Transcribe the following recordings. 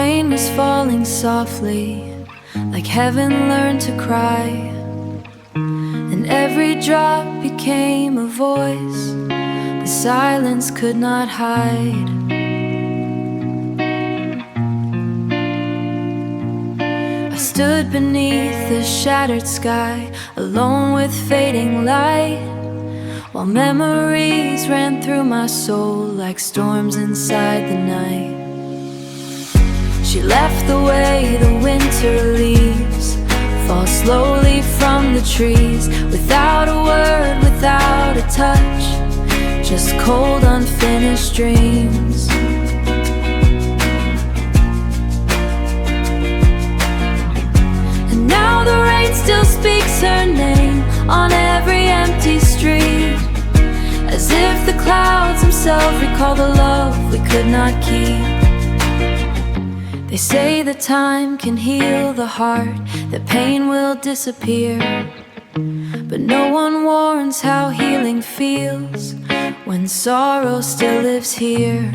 rain was falling softly, like heaven learned to cry, and every drop became a voice the silence could not hide. I stood beneath the shattered sky, alone with fading light, while memories ran through my soul like storms inside the night. She left the way the winter leaves fall slowly from the trees, without a word, without a touch, just cold unfinished dreams. And now the rain still speaks her name on every empty street, as if the clouds themselves recall the love we could not keep. They say that time can heal the heart, that pain will disappear, but no one warns how healing feels when sorrow still lives here.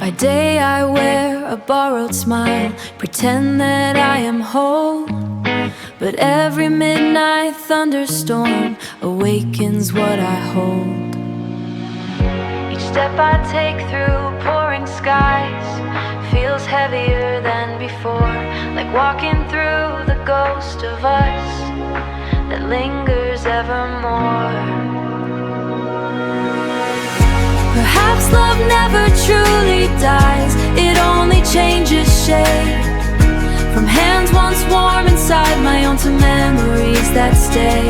By day I wear a borrowed smile, pretend that I am whole, but every midnight thunderstorm awakens what I hold. Each step I take through pouring skies feels heavier than before, like walking through the ghost of us that lingers evermore. Perhaps love never truly dies, it only changes shape, from hands once warm inside my own to memories that stay.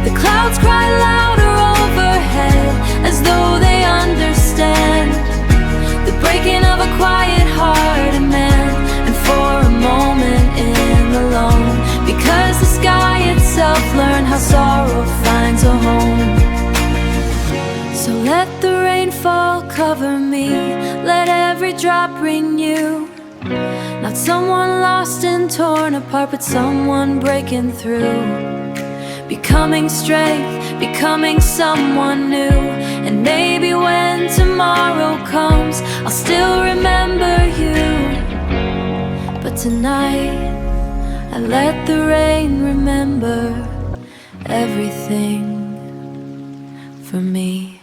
The clouds cry louder overhead, as though they understand the breaking of a quiet hearted man, and for a moment in alone, because the sky itself learned how sorrow finds a home. So let the rainfall cover me, let every drop renew, not someone lost and torn apart, but someone breaking through, becoming strength, becoming someone new. And maybe when tomorrow comes, I'll still remember you, but tonight I let the rain remember everything for me.